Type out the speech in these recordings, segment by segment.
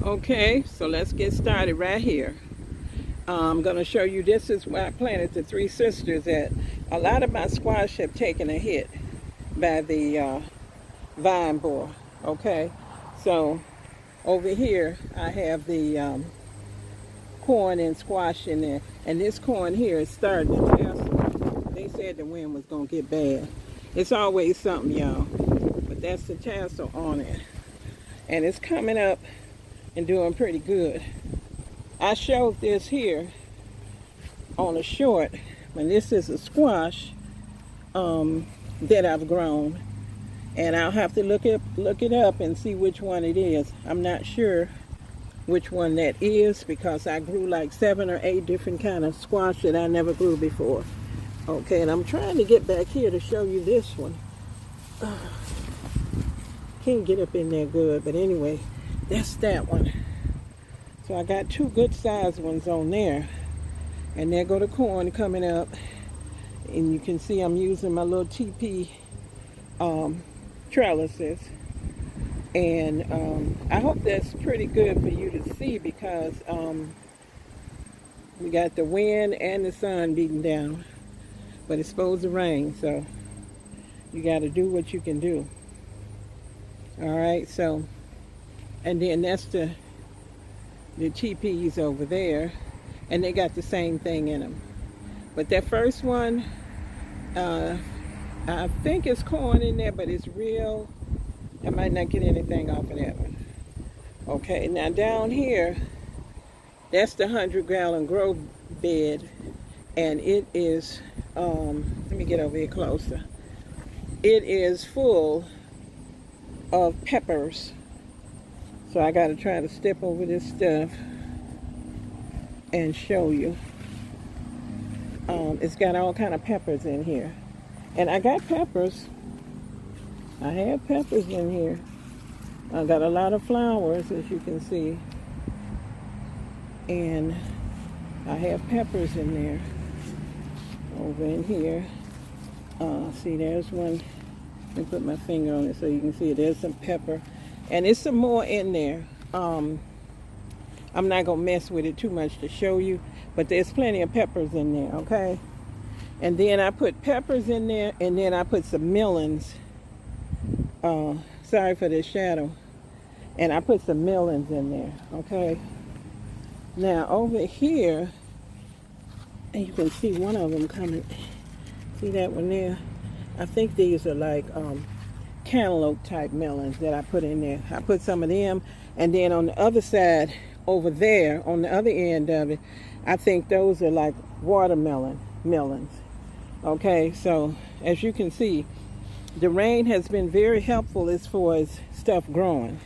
Okay, so let's get started right here. I'm going to show you, this is where I planted the Three Sisters at. A lot of my squash have taken a hit by the vine borer. Okay, so over here I have the corn and squash in there, and this corn here is starting to tassel. They said the wind was going to get bad. It's always something, y'all, but that's the tassel on it, and it's coming up and doing pretty good. I showed this here on a short, when this is a squash that I've grown, and I'll have to look it up and see which one it is. I'm not sure which one that is because I grew like 7 or 8 different kind of squash that I never grew before. Okay, and I'm trying to get back here to show you this one. Can't get up in there good, but anyway, that's that one. So I got 2 good sized ones on there, and there go the corn coming up, and you can see I'm using my little TP trellises, and I hope that's pretty good for you to see because we got the wind and the sun beating down, but it's supposed to rain, so you got to do what you can do. All right, so, and then that's the TPs over there, and they got the same thing in them. But that first one, I think it's corn in there, but it's real. I might not get anything off of that one. Okay, now down here, that's the 100-gallon grow bed, and it is, let me get over here closer. It is full of peppers. So I got to try to step over this stuff and show you. It's got all kind of peppers in here. And I got peppers. I have peppers in here. I got a lot of flowers, as you can see. And I have peppers in there. Over in here. See, there's one. Let me put my finger on it so you can see it. There's some pepper. And there's some more in there. I'm not going to mess with it too much to show you, but there's plenty of peppers in there, okay? And then I put peppers in there, and then I put some melons. Sorry for this shadow. And I put some melons in there, okay? Now, over here, and you can see one of them coming. See that one there? I think these are like cantaloupe type melons that I put in there. I put some of them, and then on the other side over there, on the other end of it, I think those are like watermelon melons. Okay, so as you can see, the rain has been very helpful as far as stuff growing.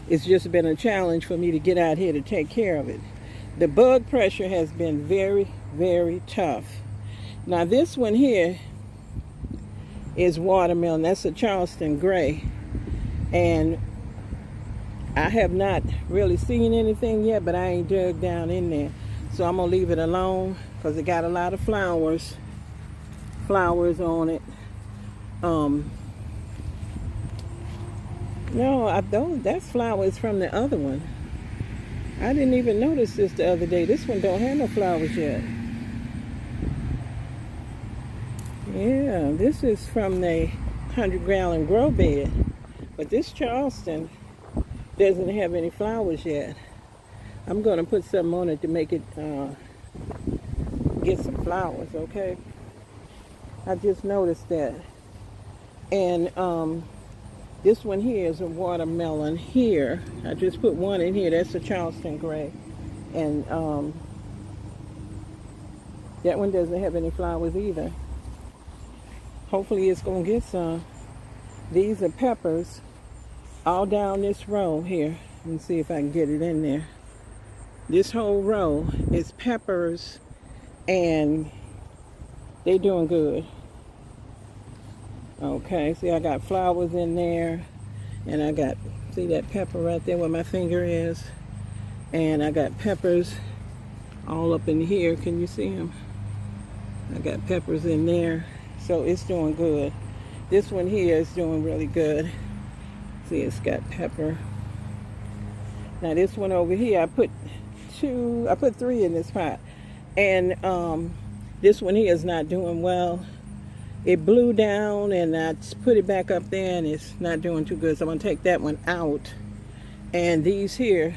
It's just been a challenge for me to get out here to take care of it. The bug pressure has been very, very tough. Now this one here is watermelon. That's a Charleston gray. And I have not really seen anything yet, but I ain't dug down in there. So I'm going to leave it alone because it got a lot of flowers on it. No, that's flowers from the other one. I didn't even notice this the other day. This one don't have no flowers yet. Yeah, this is from the 100-gallon grow bed. But this Charleston doesn't have any flowers yet. I'm going to put something on it to make it get some flowers, okay? I just noticed that. And this one here is a watermelon here. I just put one in here. That's a Charleston gray. And that one doesn't have any flowers either. Hopefully it's going to get some. These are peppers all down this row here. Let me see if I can get it in there. This whole row is peppers, and they're doing good. Okay, see I got flowers in there, and I got, see that pepper right there where my finger is? And I got peppers all up in here. Can you see them? I got peppers in there. So it's doing good. This one here is doing really good. See, it's got pepper. Now this one over here, I put 3 in this pot. And this one here is not doing well. It blew down and I put it back up there and it's not doing too good. So I'm gonna take that one out. And these here,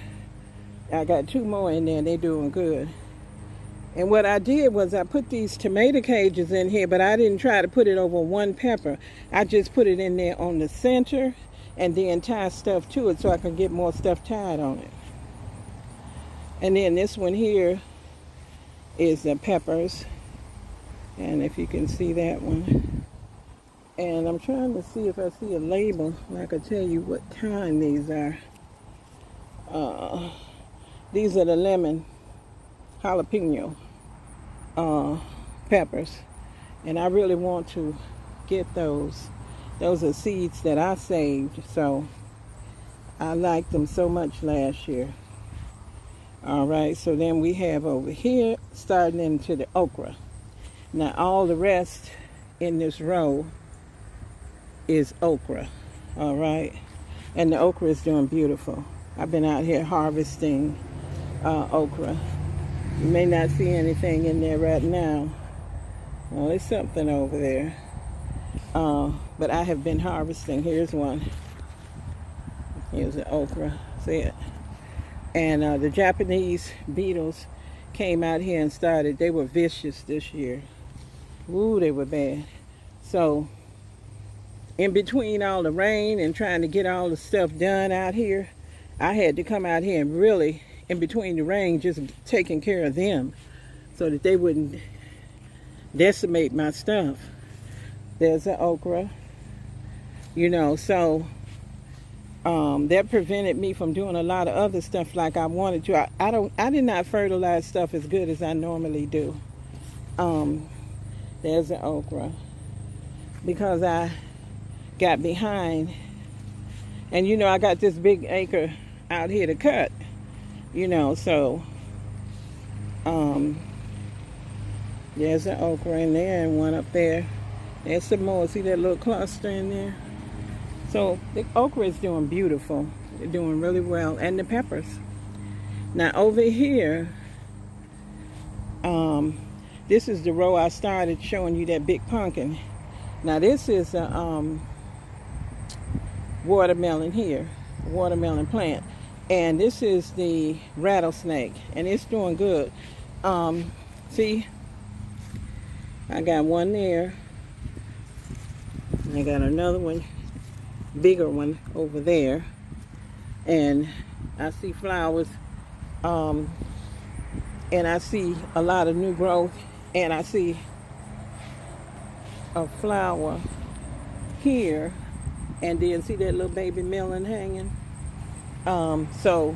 I got 2 more in there and they're doing good. And what I did was I put these tomato cages in here, but I didn't try to put it over one pepper. I just put it in there on the center and then tie stuff to it so I can get more stuff tied on it. And then this one here is the peppers. And if you can see that one. And I'm trying to see if I see a label and I can tell you what kind these are. These are the lemon jalapeno peppers. And I really want to get those. Those are seeds that I saved. So I liked them so much last year. Alright, so then we have over here starting into the okra. Now all the rest in this row is okra. Alright, and the okra is doing beautiful. I've been out here harvesting okra. You may not see anything in there right now. Well, there's something over there. But I have been harvesting. Here's one. Here's the okra. See it? And the Japanese beetles came out here and started. They were vicious this year. Ooh, they were bad. So, in between all the rain and trying to get all the stuff done out here, I had to come out here and really, in between the rain, just taking care of them so that they wouldn't decimate my stuff. There's the okra. You know, so that prevented me from doing a lot of other stuff like I wanted to. I did not fertilize stuff as good as I normally do. There's the okra. Because I got behind. And you know, I got this big acre out here to cut. You know, so there's the okra in there and one up there. There's some more. See that little cluster in there? So the okra is doing beautiful. They're doing really well. And the peppers. Now over here, this is the row I started showing you that big pumpkin. Now this is a watermelon here. Watermelon plant. And this is the rattlesnake. And it's doing good. See? I got one there. I got another one, bigger one over there, and I see flowers, and I see a lot of new growth, and I see a flower here, and then see that little baby melon hanging. So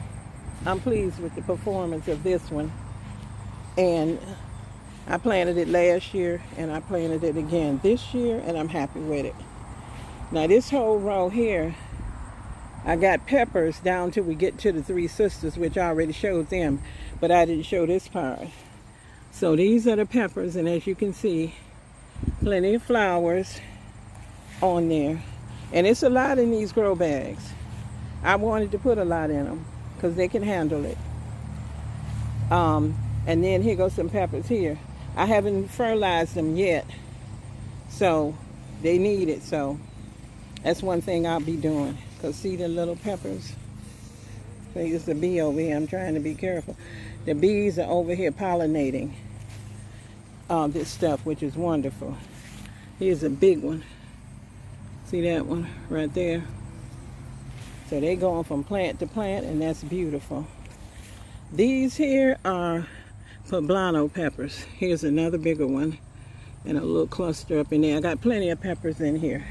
I'm pleased with the performance of this one, and I planted it last year, and I planted it again this year, and I'm happy with it. Now this whole row here, I got peppers down till we get to the 3 sisters, which I already showed them, but I didn't show this part. So these are the peppers, and as you can see, plenty of flowers on there. And it's a lot in these grow bags. I wanted to put a lot in them, because they can handle it. And then here goes some peppers here. I haven't fertilized them yet, so they need it. So that's one thing I'll be doing. Because see the little peppers? There's the bee over here. I'm trying to be careful. The bees are over here pollinating this stuff, which is wonderful. Here's a big one. See that one right there? So they're going from plant to plant, and that's beautiful. These here are Poblano peppers. Here's another bigger one and a little cluster up in there. I got plenty of peppers in here.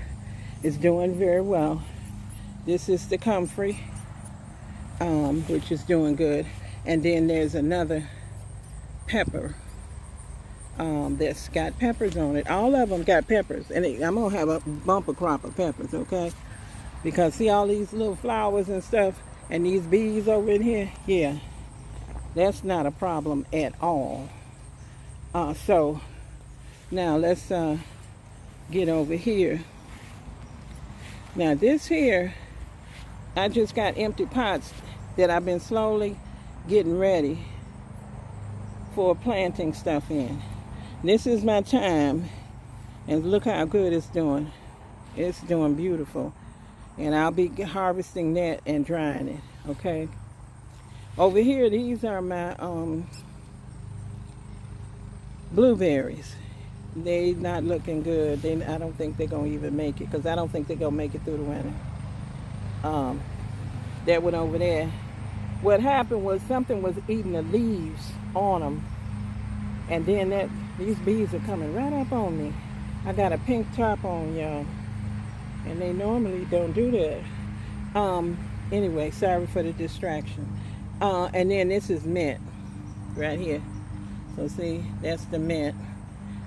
It's doing very well. This is the comfrey, which is doing good. And then there's another pepper that's got peppers on it. All of them got peppers, and I'm gonna have a bumper crop of peppers, okay? Because see all these little flowers and stuff, and these bees over in here? Yeah. That's not a problem at all. So now let's get over here. Now this here I just got empty pots that I've been slowly getting ready for planting stuff in. This is my time, and look how good it's doing. It's doing beautiful. And I'll be harvesting that and drying it, okay? Over here, these are my blueberries. They not looking good. I don't think they're gonna even make it, because I don't think they're gonna make it through the winter. That one over there. What happened was something was eating the leaves on them, and then these bees are coming right up on me. I got a pink top on, y'all, and they normally don't do that. Anyway, sorry for the distraction. And then this is mint right here. So see, that's the mint.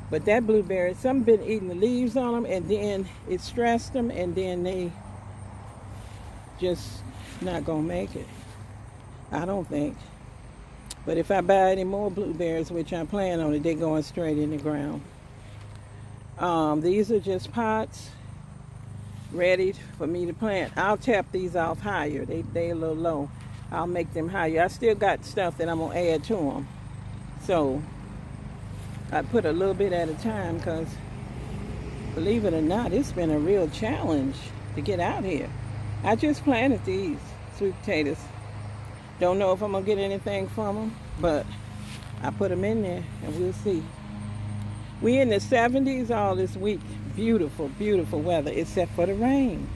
But that blueberry, some been eating the leaves on them, and then it stressed them, and then they just not gonna make it, I don't think. But if I buy any more blueberries, which I plan on it, they're going straight in the ground. These are just pots ready for me to plant. I'll tap these off higher. They a little low. I'll make them higher. I still got stuff that I'm gonna add to them. So I put a little bit at a time, because believe it or not, it's been a real challenge to get out here. I just planted these sweet potatoes. Don't know if I'm gonna get anything from them, but I put them in there and we'll see. We in the 70s all this week. Beautiful, beautiful weather, except for the rain.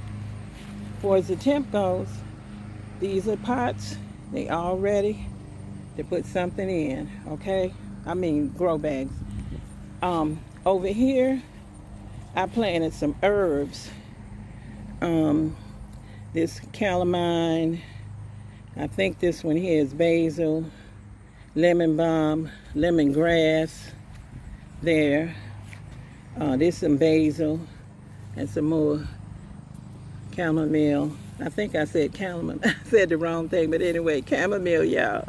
For as the temp goes, these are pots. They all ready to put something in, okay? I mean grow bags. Over here, I planted some herbs. This calamine, I think this one here is basil, lemon balm, lemongrass there. This some basil and some more chamomile. I think I said chamomile. I said the wrong thing, but anyway, chamomile, y'all.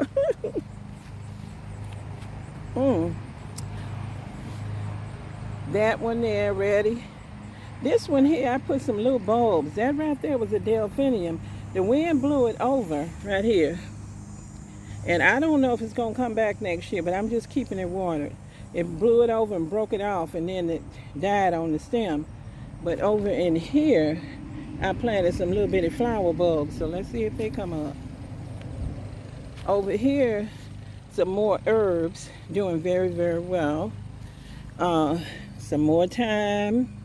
That one there ready. This one here, I put some little bulbs. That right there was a delphinium. The wind blew it over right here. And I don't know if it's gonna come back next year, but I'm just keeping it watered. It blew it over and broke it off, and then it died on the stem. But over in here, I planted some little bitty flower bulbs. So let's see if they come up. Over here, some more herbs doing very, very well. Some more thyme.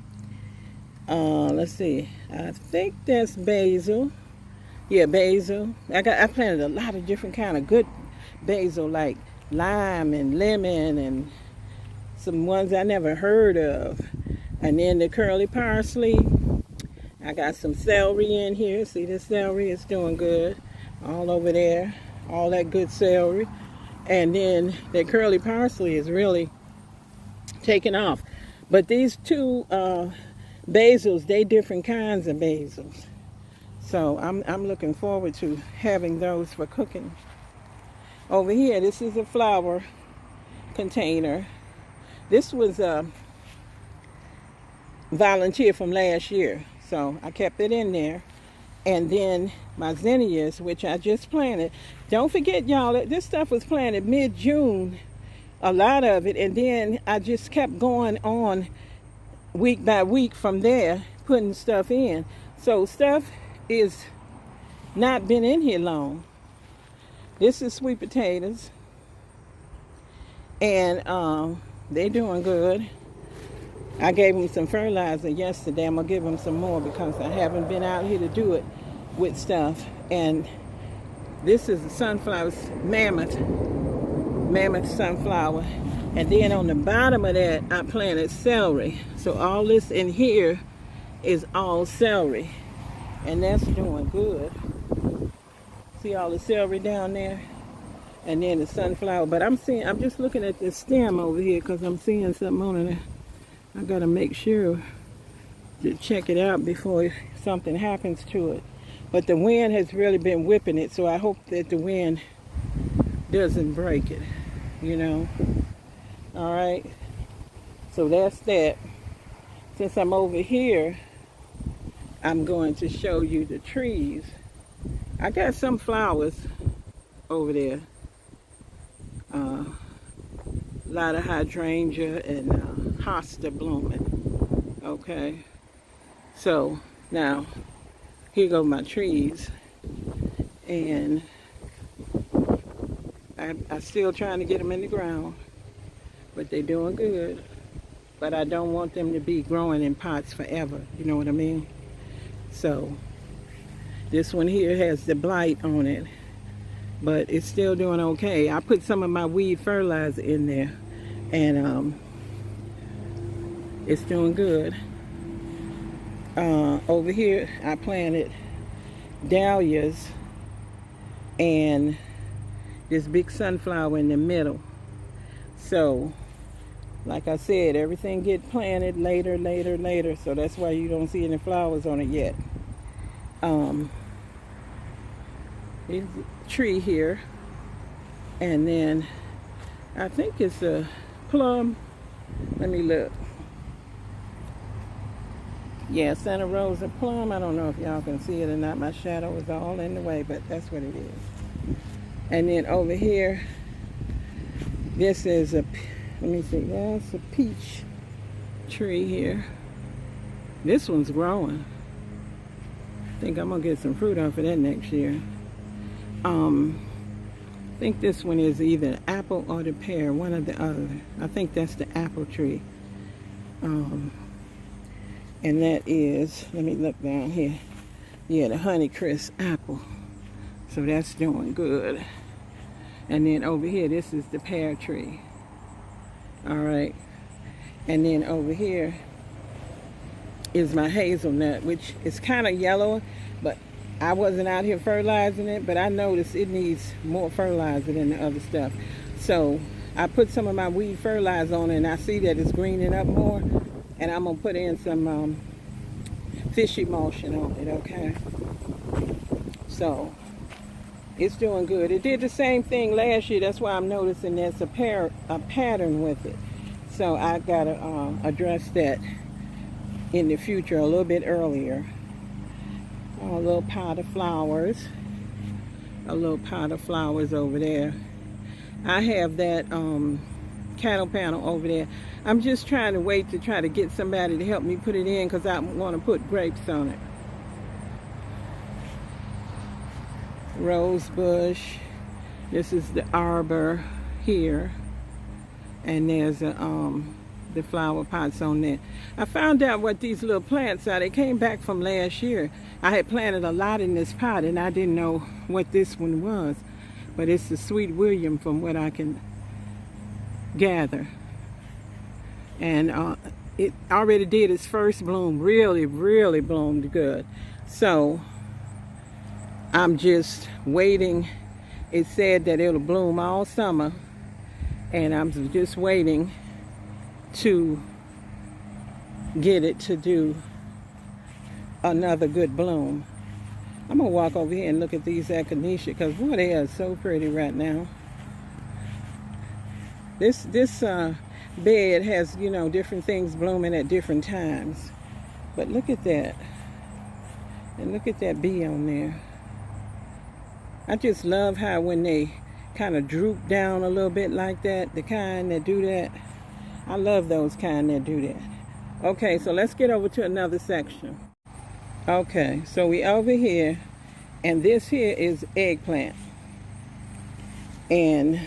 Let's see. I think that's basil. Yeah, basil. I planted a lot of different kind of good basil, like lime and lemon, and some ones I never heard of. And then the curly parsley. I got some celery in here. See, this celery is doing good. All over there. All that good celery. And then the curly parsley is really taking off. But these two basils, they different kinds of basils. So I'm looking forward to having those for cooking. Over here, this is a flower container. This was a volunteer from last year, so I kept it in there. And then my zinnias, which I just planted. Don't forget, y'all, that this stuff was planted mid-June, a lot of it, and then I just kept going on week by week from there, putting stuff in. So stuff is not been in here long. This is sweet potatoes, and they're doing good. I gave them some fertilizer yesterday. I'm gonna give them some more because I haven't been out here to do it with stuff. And this is the sunflower, mammoth sunflower. And then on the bottom of that, I planted celery. So all this in here is all celery. And that's doing good. See all the celery down there? And then the sunflower. But I'm just looking at the stem over here because I'm seeing something on it. I gotta make sure to check it out before something happens to it. But the wind has really been whipping it, so I hope that the wind doesn't break it, you know. All right, so that's that. Since I'm over here, I'm going to show you the trees I got some flowers over there. A lot of hydrangea and hosta blooming. Okay. So now here go my trees, and I'm still trying to get them in the ground, but they're doing good. But I don't want them to be growing in pots forever. You know what I mean? So this one here has the blight on it, but it's still doing okay. I put some of my weed fertilizer in there, and it's doing good. Over here I planted dahlias and this big sunflower in the middle. So like I said, everything get planted later. So that's why you don't see any flowers on it yet. There's a tree here, and then I think it's a plum. Let me look. Yeah, Santa Rosa plum. I don't know if y'all can see it or not. My shadow is all in the way, but that's what it is. And then over here, this is a, let me see, that's a peach tree here. This one's growing. I think I'm gonna get some fruit off of that next year. I think this one is either the apple or the pear, one or the other. I think that's the apple tree. And that is, let me look down here. Yeah, the Honeycrisp apple. So that's doing good. And then over here, this is the pear tree. All right. And then over here is my hazelnut, which is kind of yellow, but I wasn't out here fertilizing it, but I noticed it needs more fertilizer than the other stuff. So I put some of my weed fertilizer on it, and I see that it's greening up more. And I'm gonna put in some fish emulsion on it, okay? So it's doing good. It did the same thing last year. That's why I'm noticing there's a pattern with it. So I gotta address that in the future a little bit earlier. A little pot of flowers. A little pot of flowers over there. I have that cattle panel over there. I'm just trying to wait to try to get somebody to help me put it in, because I want to put grapes on it. Rose bush. This is the arbor here, and there's the flower pots on there. I found out what these little plants are. They came back from last year. I had planted a lot in this pot, and I didn't know what this one was, but it's the Sweet William from what I can gather. And it already did its first bloom. Really bloomed good. So I'm just waiting. It said that it'll bloom all summer, and I'm just waiting to get it to do another good bloom. I'm gonna walk over here and look at these echinacea, because boy, they are so pretty right now. This bed has, you know, different things blooming at different times. But look at that. And look at that bee on there. I just love how when they kind of droop down a little bit like that, the kind that do that. I love those kind that do that. Okay, so let's get over to another section. Okay, so we over here, and this here is eggplant. And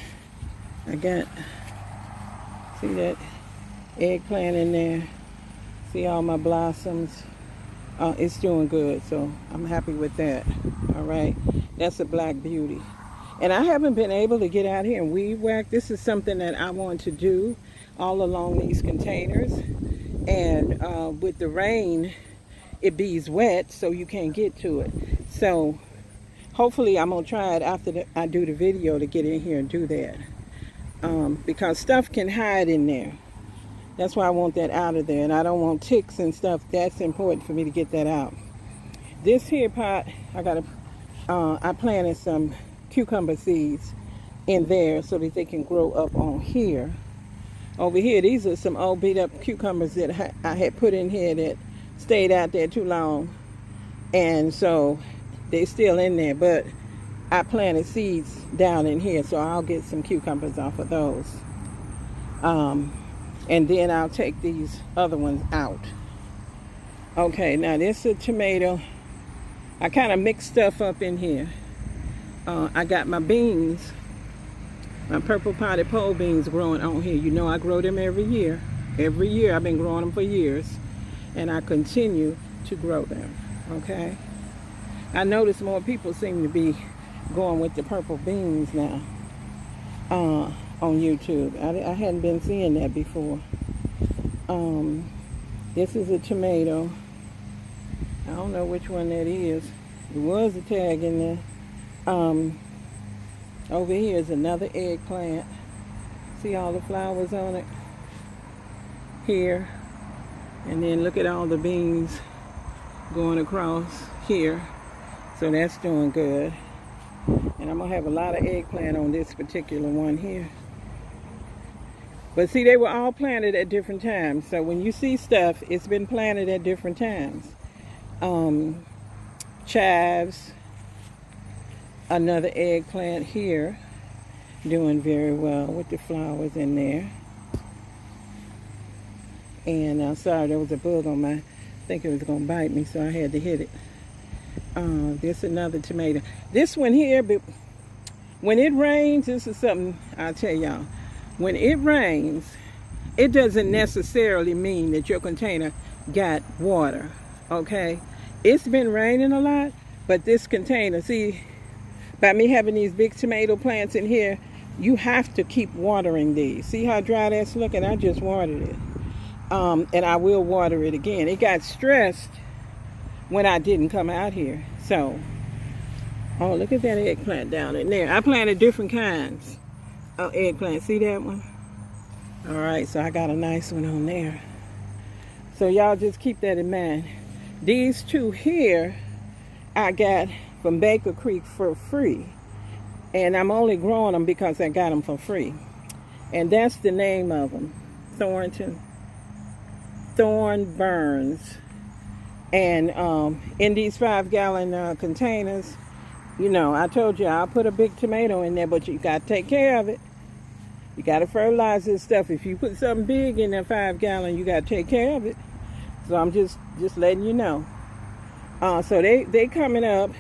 I got, see that eggplant in there? See all my blossoms? It's doing good, so I'm happy with that. All right, that's a black beauty. And I haven't been able to get out here and weed whack. This is something that I want to do all along these containers. And with the rain, it bees wet, so you can't get to it. So hopefully I'm gonna try it after I do the video to get in here and do that. Because stuff can hide in there. That's why I want that out of there, and I don't want ticks and stuff. That's important for me to get that out. This here pot, I planted some cucumber seeds in there so that they can grow up on here. Over here, these are some old beat up cucumbers that I had put in here that stayed out there too long, and so They still in there, but I planted seeds down in here, so I'll get some cucumbers off of those. And then I'll take these other ones out. Okay, now this is a tomato. I kind of mixed stuff up in here. I got my beans, my purple potted pole beans growing on here. You know I grow them every year. Every year, I've been growing them for years. And I continue to grow them, okay? I notice more people seem to be going with the purple beans now on YouTube. I hadn't been seeing that before. This is a tomato. I don't know which one that is. There was a tag in there. Over here is another eggplant. See all the flowers on it? Here. And then look at all the beans going across here. So that's doing good. And I'm going to have a lot of eggplant on this particular one here. But see, they were all planted at different times. So when you see stuff, it's been planted at different times. Chives. Another eggplant here. Doing very well with the flowers in there. And I'm sorry, there was a bug on my, I think it was going to bite me, so I had to hit it. This another tomato. This one here, but when it rains, this is something I'll tell y'all. When it rains, it doesn't necessarily mean that your container got water, okay? It's been raining a lot, but this container, see, by me having these big tomato plants in here, you have to keep watering these. See how dry that's looking? I just watered it. And I will water it again. It got stressed when I didn't come out here. So, oh, look at that eggplant down in there. I planted different kinds of eggplant. See that one? All right, so I got a nice one on there. So y'all just keep that in mind. These two here, I got from Baker Creek for free. And I'm only growing them because I got them for free. And that's the name of them. Thorn Burns. And in these 5-gallon containers, you know, I told you I'll put a big tomato in there, but you got to take care of it. You got to fertilize this stuff. If you put something big in that 5-gallon, you got to take care of it. So I'm just letting you know. So they coming up,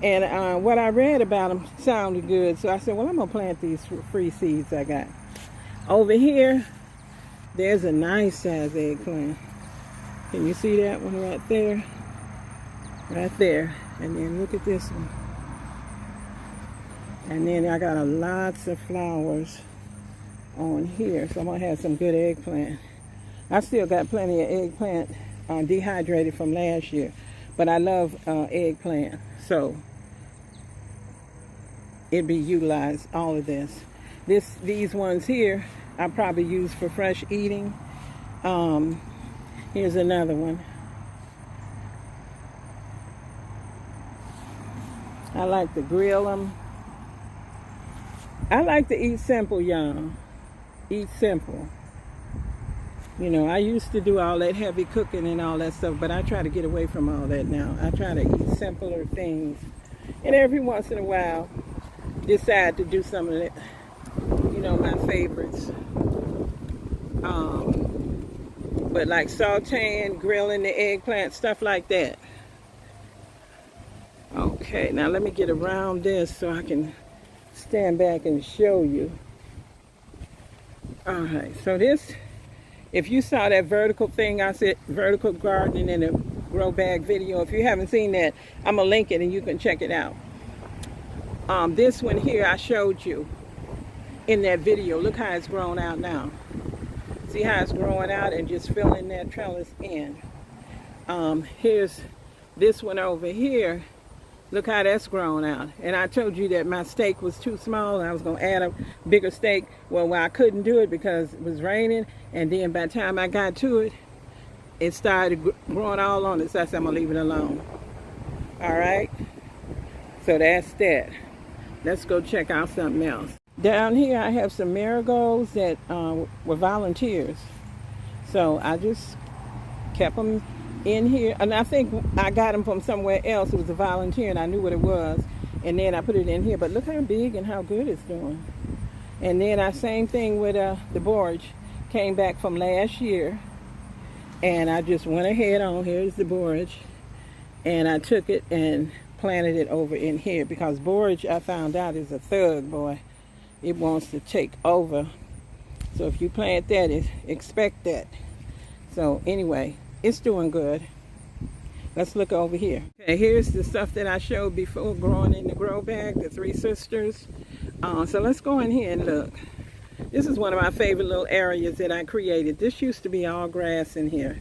and what I read about them sounded good. So I said, well, I'm going to plant these free seeds I got. Over here, there's a nice size eggplant. Can you see that one right there? Right there. And then look at this one. And then I got lots of flowers on here. So I'm going to have some good eggplant. I still got plenty of eggplant dehydrated from last year. But I love eggplant. So it'd be utilized, all of this. These ones here, I probably use for fresh eating. Here's another one. I like to grill them. I like to eat simple, y'all. Eat simple. You know, I used to do all that heavy cooking and all that stuff, but I try to get away from all that now. I try to eat simpler things. And every once in a while, decide to do some of it. You know, my favorites. But like sauteing, grilling the eggplant, stuff like that. Okay, now let me get around this so I can stand back and show you. All right, so this, if you saw that vertical thing, I said vertical gardening in a grow bag video. If you haven't seen that, I'm gonna link it and you can check it out. This one here I showed you in that video. Look how it's grown out now. See how it's growing out and just filling that trellis in. Here's this one over here. Look how that's grown out. And I told you that my stake was too small. I was going to add a bigger stake. Well, I couldn't do it because it was raining. And then by the time I got to it, it started growing all on it. So I said, I'm going to leave it alone. All right? So that's that. Let's go check out something else. Down here, I have some marigolds that were volunteers. So I just kept them in here, and I think I got them from somewhere else. It was a volunteer, and I knew what it was, and then I put it in here. But look how big and how good it's doing. And then I same thing with the borage. Came back from last year, and I just went ahead on. Here's the borage, and I took it and planted it over in here because borage, I found out, is a thug, boy. It wants to take over. So if you plant that, expect that. So anyway, it's doing good. Let's look over here. Okay, here's the stuff that I showed before growing in the grow bag, the Three Sisters. So let's go in here and look. This is one of my favorite little areas that I created. This used to be all grass in here,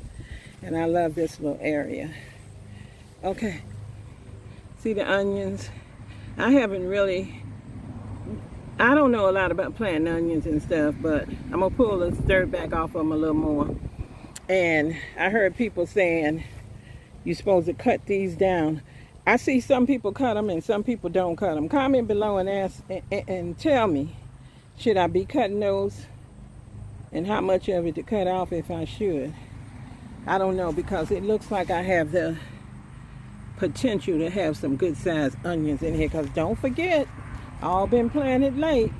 and I love this little area. Okay, see the onions? I don't know a lot about planting onions and stuff, but I'm gonna pull the dirt back off them a little more. And I heard people saying you're supposed to cut these down. I see some people cut them and some people don't cut them. Comment below and ask and tell me, should I be cutting those, and how much of it to cut off if I should. I don't know, because it looks like I have the potential to have some good sized onions in here, because don't forget, all been planted late.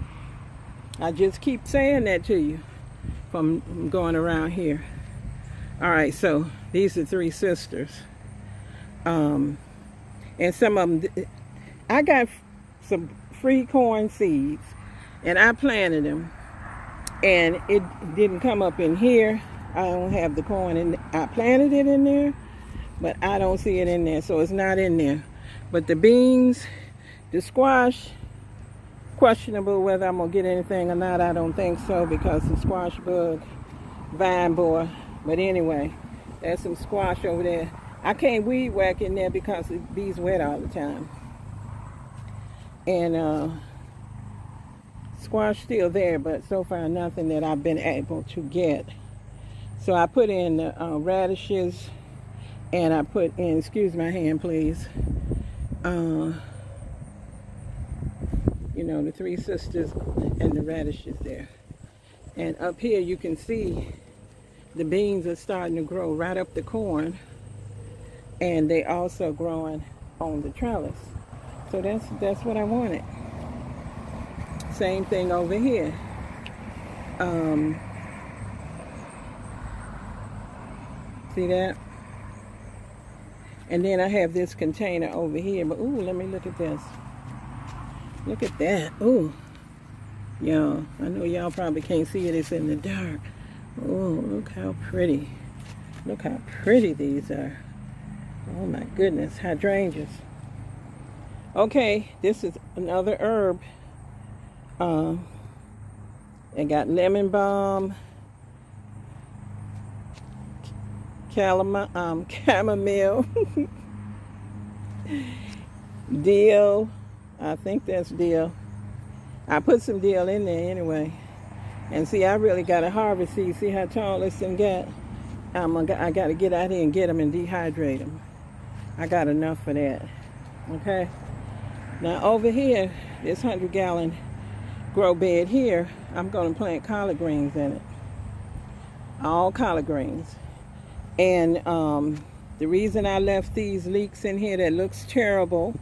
I just keep saying that to you from going around here. All right, so these are Three Sisters. And some of them, I got some free corn seeds, and I planted them, and it didn't come up in here. I don't have the corn in. I planted it in there, but I don't see it in there, so it's not in there. But the beans, the squash, questionable whether I'm gonna get anything or not. I don't think so, because the squash bug, vine borer. But anyway, there's some squash over there. I can't weed whack in there because it bees wet all the time. And squash still there, but so far nothing that I've been able to get. So I put in radishes, and I put in, excuse my hand please, you know, the Three Sisters and the radishes there. And up here you can see the beans are starting to grow right up the corn, and they also growing on the trellis. So that's what I wanted. Same thing over here. See that? And then I have this container over here. But ooh, let me look at this. Look at that. Ooh. Y'all, I know y'all probably can't see it. It's in the dark. Oh, look how pretty. Look how pretty these are. Oh my goodness, hydrangeas. Okay, this is another herb. It got lemon balm, chamomile, dill. I think that's dill. I put some dill in there anyway. And see, I really got to harvest these. See how tall this thing got? I got to get out here and get them and dehydrate them. I got enough for that. Okay. Now over here, this 100-gallon grow bed here, I'm going to plant collard greens in it. All collard greens. And the reason I left these leeks in here that looks terrible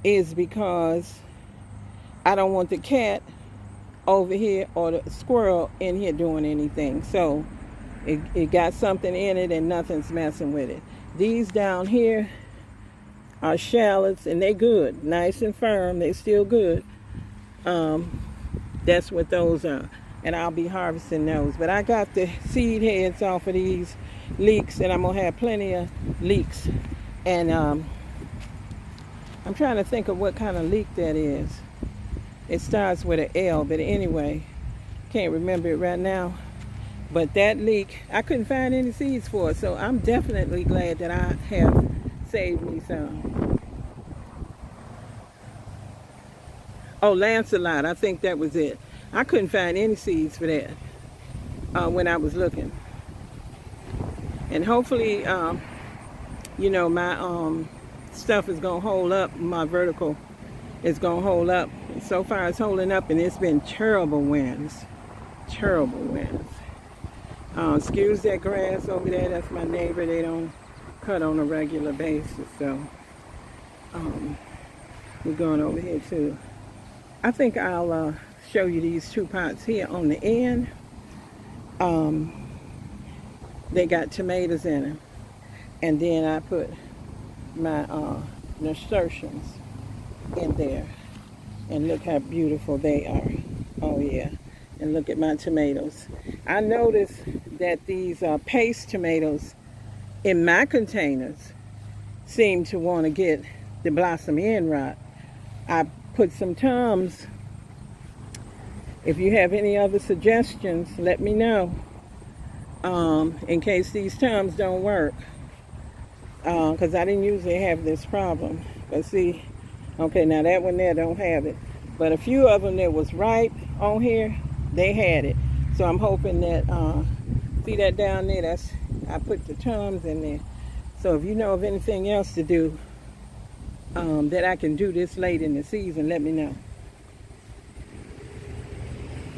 is because I don't want the cat over here or the squirrel in here doing anything. So it got something in it and nothing's messing with it. These down here are shallots, and they good, nice and firm. They still good. That's what those are, and I'll be harvesting those. But I got the seed heads off of these leeks, and I'm gonna have plenty of leeks. And I'm trying to think of what kind of leek that is. It starts with an L, but anyway, can't remember it right now. But that leek, I couldn't find any seeds for it, so I'm definitely glad that I have saved me some. Oh, Lancelot, I think that was it. I couldn't find any seeds for that when I was looking. And hopefully, you know, my stuff is gonna hold up. My vertical is gonna hold up. So far it's holding up, and it's been terrible winds. Terrible winds. Excuse that grass over there, that's my neighbor. They don't cut on a regular basis. So we're going over here too. I think I'll show you these 2 pots here on the end. They got tomatoes in them. And then I put my nasturtiums in there. And look how beautiful they are. Oh yeah. And look at my tomatoes. I noticed that these paste tomatoes in my containers seem to want to get the blossom end rot. I put some Tums. If you have any other suggestions, let me know. In case these Tums don't work. Because I didn't usually have this problem. But see, okay, now that one there don't have it. But a few of them that was ripe on here, they had it. So I'm hoping that, see that down there, I put the Tums in there. So if you know of anything else to do, that I can do this late in the season, let me know.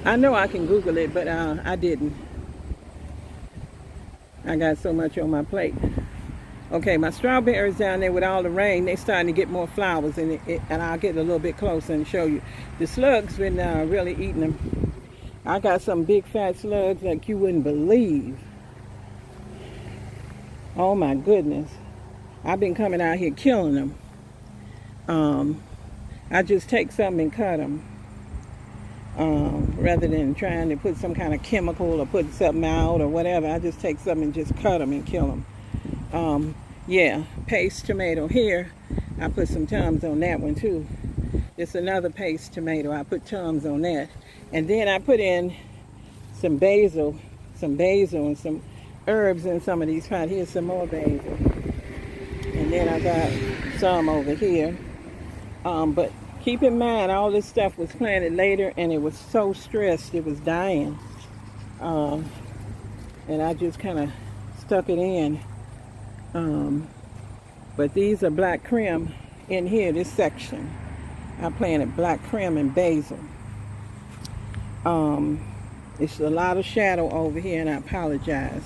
I know I can Google it, but I didn't. I got so much on my plate. Okay, my strawberries down there with all the rain, they starting to get more flowers in it, and I'll get a little bit closer and show you. The slugs been really eating them. I got some big fat slugs like you wouldn't believe. Oh my goodness. I've been coming out here killing them. I just take some and cut them. Rather than trying to put some kind of chemical or put something out or whatever. I just take some and just cut them and kill them. Yeah, paste tomato here. I put some Tums on that one too. It's another paste tomato. I put Tums on that. And then I put in some basil and some herbs in some of these pots. Here's some more basil. And then I got some over here. But keep in mind, all this stuff was planted later and it was so stressed, it was dying. And I just kind of stuck it in. But these are black creme in here, this section. I planted black creme and basil. It's a lot of shadow over here, and I apologize.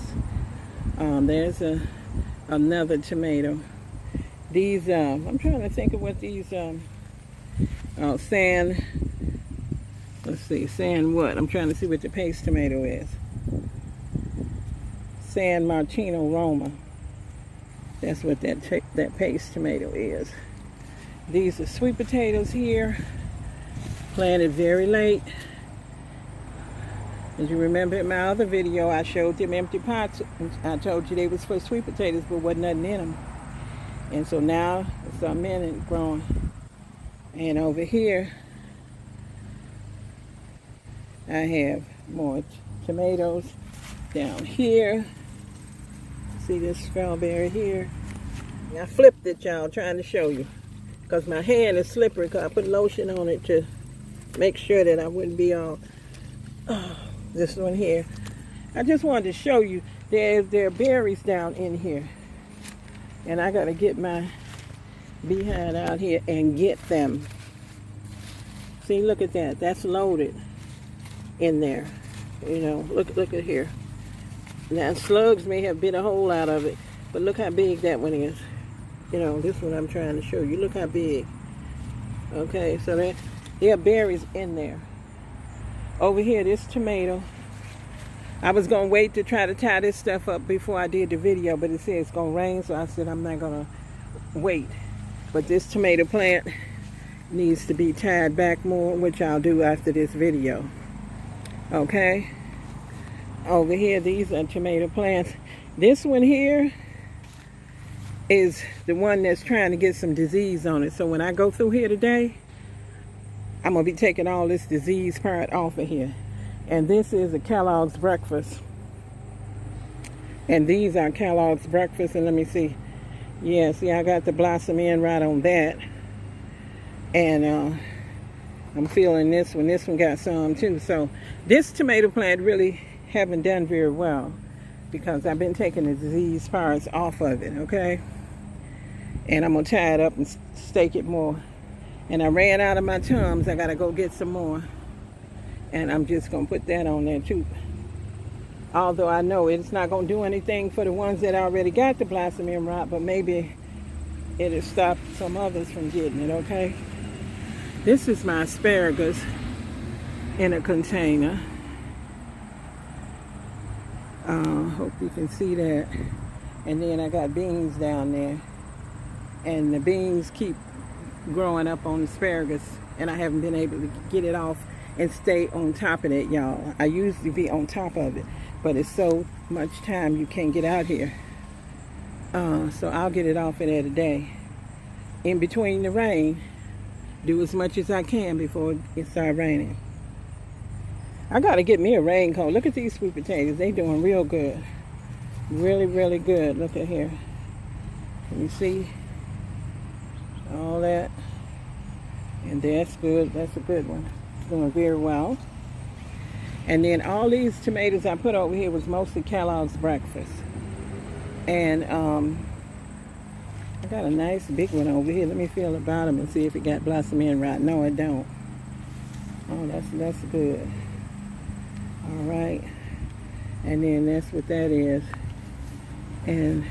There's another tomato. These, I'm trying to think of what these, sand, let's see, sand what? I'm trying to see what the paste tomato is. San Martino Roma. That's what that paste tomato is. These are sweet potatoes here, planted very late. As you remember in my other video, I showed them empty pots. I told you they was for sweet potatoes, but wasn't nothing in them. And so now there's some in it growing. And over here, I have more tomatoes down here. See this strawberry here? I flipped it, y'all, trying to show you. Because my hand is slippery, because I put lotion on it to make sure that I wouldn't be all... this one here. I just wanted to show you there are berries down in here. And I got to get my behind out here and get them. See, look at that. That's loaded in there. You know, look at here. Now, slugs may have bit a hole out of it, but look how big that one is. You know, this one I'm trying to show you. Look how big. Okay, so there are berries in there. Over here, this tomato. I was going to wait to try to tie this stuff up before I did the video, but it said it's going to rain, so I said I'm not going to wait. But this tomato plant needs to be tied back more, which I'll do after this video. Okay? Over here, these are tomato plants. This one here is the one that's trying to get some disease on it. So when I go through here today, I'm going to be taking all this disease part off of here. And this is a Kellogg's breakfast. And these are Kellogg's breakfast. And let me see. Yeah, see, I got the blossom end right on that. And I'm feeling this one. This one got some too. So this tomato plant really haven't done very well, because I've been taking the disease parts off of it, okay? And I'm going to tie it up and stake it more. And I ran out of my Tums. I got to go get some more. And I'm just going to put that on there too. Although I know it's not going to do anything for the ones that already got the blossoming rot, but maybe it'll stop some others from getting it, okay? This is my asparagus in a container. Hope you can see that. And then I got beans down there. And the beans keep growing up on asparagus, and I haven't been able to get it off and stay on top of it, y'all. I usually be on top of it, but it's so much time you can't get out here. So I'll get it off in there today. In between the rain, do as much as I can before it starts raining. I gotta get me a raincoat. Look at these sweet potatoes. They doing real good. Really, really good. Look at here. Can you see all that? And that's good. That's a good one. It's doing very well. And then all these tomatoes I put over here was mostly Kellogg's breakfast. And I got a nice big one over here. Let me feel the bottom and see if it got blossoming right. No, it don't. Oh, that's good. All right. And then that's what that is. And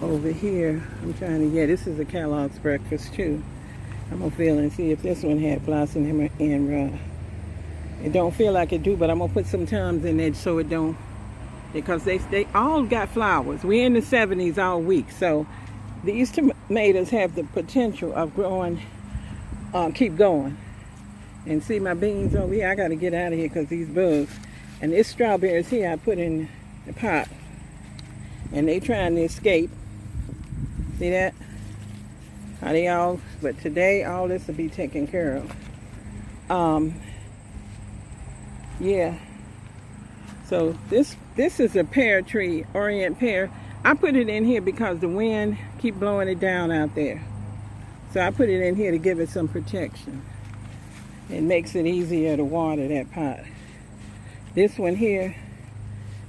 over here, I'm trying to get, this is a Kellogg's breakfast too. I'm gonna feel and see if this one had blossom and it don't feel like it do, but I'm gonna put some Tums in it so it don't, because they all got flowers. We're in the 70s all week, so these tomatoes have the potential of growing, keep going. And see my beans over here, I gotta get out of here because these bugs. And this strawberries here I put in the pot, and they trying to escape. See that? How they all, but today all this will be taken care of. Yeah. So this is a pear tree, Orient pear. I put it in here because the wind keep blowing it down out there. So I put it in here to give it some protection. It makes it easier to water that pot. This one here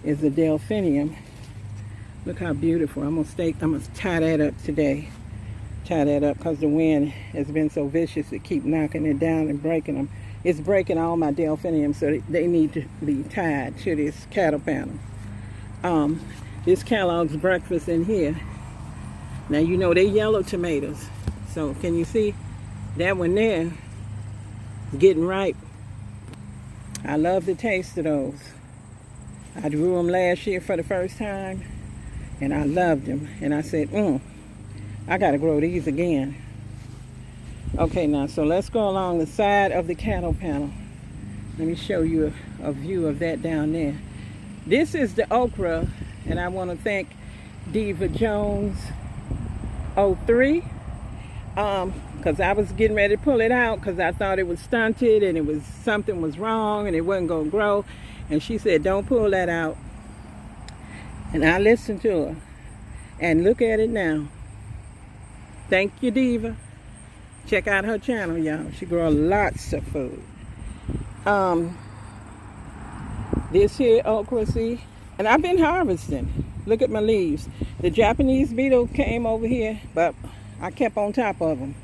is a delphinium. Look how beautiful. I'm gonna tie that up today. Tie that up because the wind has been so vicious to keep knocking it down and breaking them. It's breaking all my delphiniums, so they need to be tied to this cattle panel. This Kellogg's breakfast in here. Now you know they yellow tomatoes. So can you see that one there? Getting ripe. I love the taste of those. I grew them last year for the first time, and I loved them. And I said, I gotta grow these again. Okay, now so let's go along the side of the cattle panel. Let me show you a view of that down there. This is the okra, and I want to thank Diva Jones 03. Because I was getting ready to pull it out because I thought it was stunted and it was something was wrong and it wasn't going to grow. And she said, don't pull that out. And I listened to her. And look at it now. Thank you, Diva. Check out her channel, y'all. She grows lots of food. This here okra, see? And I've been harvesting. Look at my leaves. The Japanese beetle came over here, but I kept on top of them.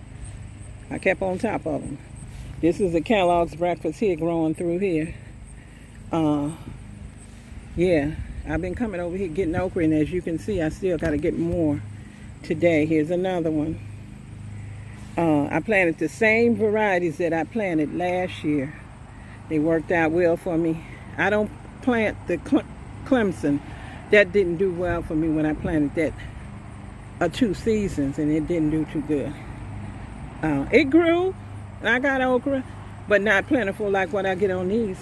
This is a Kellogg's breakfast here growing through here. Yeah, I've been coming over here getting okra, and as you can see, I still got to get more today. Here's another one. I planted the same varieties that I planted last year. They worked out well for me. I don't plant the Clemson. That didn't do well for me when I planted that 2 seasons, and it didn't do too good. It grew, and I got okra, but not plentiful like what I get on these.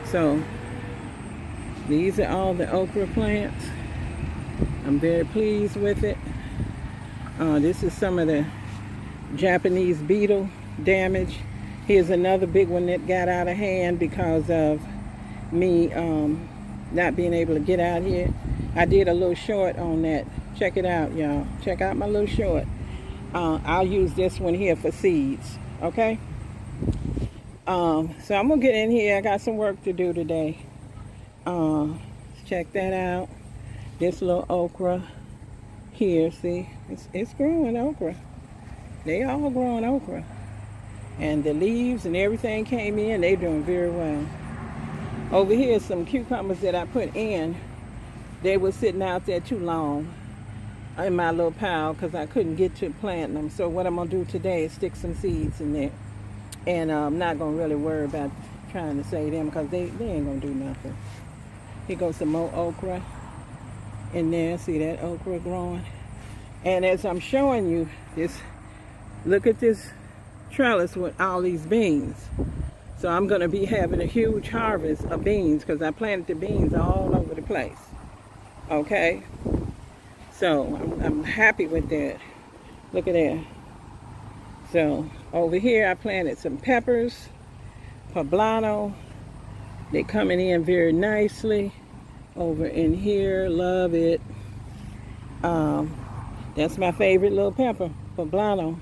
So these are all the okra plants. I'm very pleased with it. This is some of the Japanese beetle damage. Here's another big one that got out of hand because of me not being able to get out here. I did a little short on that. Check it out, y'all. Check out my little short. I'll use this one here for seeds, okay? So I'm gonna get in here. I got some work to do today. Check that out. This little okra here, see? It's growing okra. They all growing okra. And the leaves and everything came in. They're doing very well. Over here, some cucumbers that I put in, they were sitting out there too long in my little pile because I couldn't get to planting them. So what I'm going to do today is stick some seeds in there. And I'm not going to really worry about trying to save them because they ain't going to do nothing. Here goes some more okra in there. See that okra growing? And as I'm showing you this, look at this trellis with all these beans. So I'm going to be having a huge harvest of beans because I planted the beans all over the place. Okay? So I'm happy with that. Look at that. So over here I planted some peppers, Poblano. They're coming in very nicely. Over in here, love it. That's my favorite little pepper, Poblano.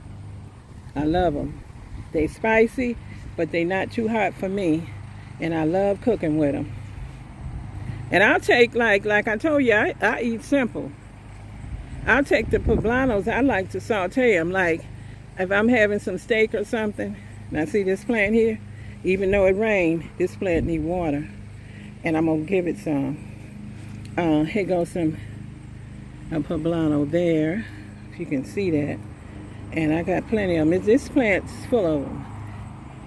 I love them. They spicy, but they not too hot for me. And I love cooking with them. And I'll take, like I told you, I eat simple. I'll take the poblanos, I like to saute them. Like, if I'm having some steak or something, now see this plant here? Even though it rained, this plant need water. And I'm going to give it some. Here goes some poblano there, if you can see that. And I got plenty of them. This plant's full of them.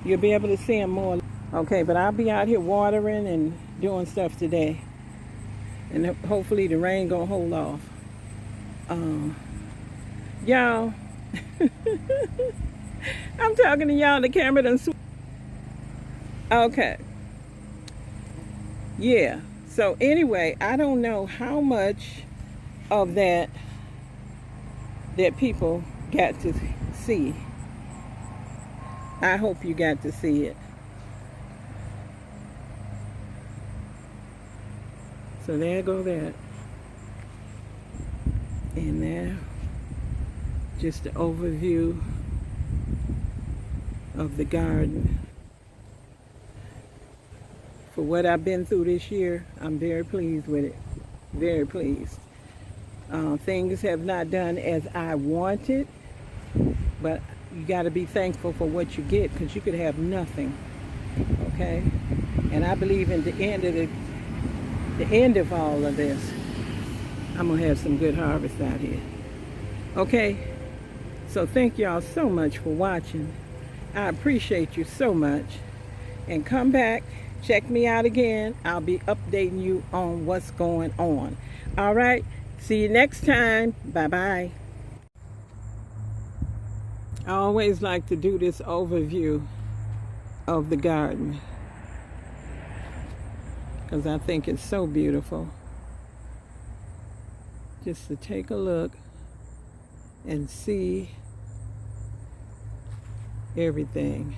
You'll be able to see them more. Okay, but I'll be out here watering and doing stuff today. And hopefully the rain gonna hold off. Y'all, I'm talking to y'all, the camera done. Okay. Yeah. So anyway, I don't know how much of that people got to see. I hope you got to see it. So there go that. And there, just an overview of the garden. For what I've been through this year, I'm very pleased with it. Very pleased. Things have not done as I wanted, but you got to be thankful for what you get because you could have nothing. Okay? And I believe in the end of all of this, I'm going to have some good harvest out here. Okay? So thank y'all so much for watching. I appreciate you so much. And come back, check me out again. I'll be updating you on what's going on. All right? See you next time. Bye-bye. I always like to do this overview of the garden because I think it's so beautiful. Just to take a look and see everything.